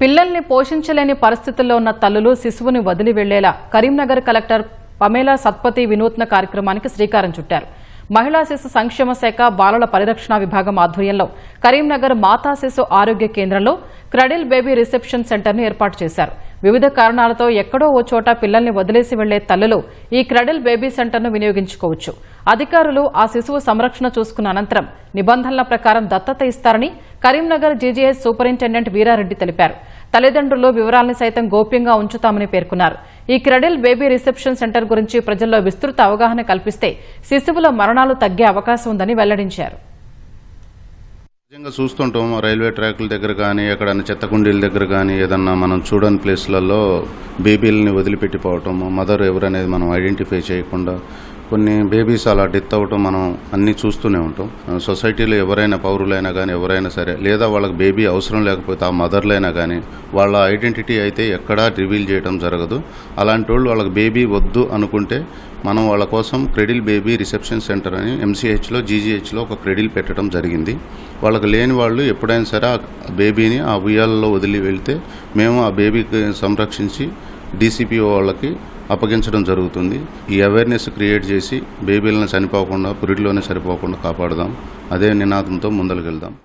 పిల్లల్ని పోషించలేని పరిస్థితుల్లో ఉన్న తల్లులు శిశువుని వదిలి వెళ్లేలా కరీంనగర్ కలెక్టర్ పమేలా సత్పతి వినూత్న కార్యక్రమానికి శ్రీకారం చుట్టారు. మహిళా శిశు సంక్షేమ శాఖ బాలల పరిరక్షణ విభాగం ఆధ్వర్యంలో కరీంనగర్ మాతా శిశు ఆరోగ్య కేంద్రంలో క్రెడిల్ బేబీ రిసెప్షన్ సెంటర్ను ఏర్పాటు చేశారు. వివిధ కారణాలతో ఎక్కడో ఓ చోట పిల్లల్ని వదిలేసి వెళ్లే తల్లులు ఈ క్రెడిల్ బేబీ సెంటర్ను వినియోగించుకోవచ్చు. అధికారులు ఆ శిశువు సంరక్షణ చూసుకున్న అనంతరం నిబంధనల ప్రకారం దత్తత ఇస్తారని కరీంనగర్ జీజీహెచ్ సూపరింటెండెంట్ వీరారెడ్డి తెలిపారు. తల్లిదండ్రులు వివరాలను సైతం గోప్యంగా ఉంచుతామని పేర్కొన్నారు. ఈ క్రెడిల్ బేబీ రిసెప్షన్ సెంటర్ గురించి ప్రజల్లో విస్తృత అవగాహన కల్పిస్తే శిశువుల మరణాలు తగ్గే అవకాశం ఉందని వెల్లడించారు. నిజంగా చూస్తుంటాం రైల్వే ట్రాక్ల దగ్గర కానీ ఎక్కడన్నా చెత్త కుండీల దగ్గర కానీ ఏదన్నా మనం చూడని ప్లేస్లలో బేబీలని వదిలిపెట్టిపోవటం, మదర్ ఎవరనేది మనం ఐడెంటిఫై చేయకుండా కొన్ని బేబీస్ అలా డెత్ అవ్వటం మనం అన్నీ చూస్తూనే ఉంటాం. సొసైటీలో ఎవరైనా పౌరులైనా కానీ ఎవరైనా సరే, లేదా వాళ్ళకి బేబీ అవసరం లేకపోతే ఆ మదర్లైనా కానీ వాళ్ళ ఐడెంటిటీ అయితే ఎక్కడా రివీల్ చేయడం జరగదు. అలాంటి వాళ్ళు వాళ్ళకి బేబీ వద్దు అనుకుంటే మనం వాళ్ళ కోసం క్రెడిల్ బేబీ రిసెప్షన్ సెంటర్ అని ఎంసీహెచ్లో జీజీహెచ్లో ఒక క్రెడిల్ పెట్టడం జరిగింది. వాళ్ళకి లేని వాళ్ళు ఎప్పుడైనా సరే ఆ బేబీని ఆ ఉయ్యాలలో వదిలి వెళ్తే మేము ఆ బేబీకి సంరక్షించి డీసీపీఓ వాళ్ళకి అప్పగించడం జరుగుతుంది. ఈ అవేర్నెస్ క్రియేట్ చేసి బేబీలను చనిపోకుండా పురిటిలోనే సరిపోకుండా కాపాడదాం. అదే నినాదంతో ముందరికి వెళ్దాం.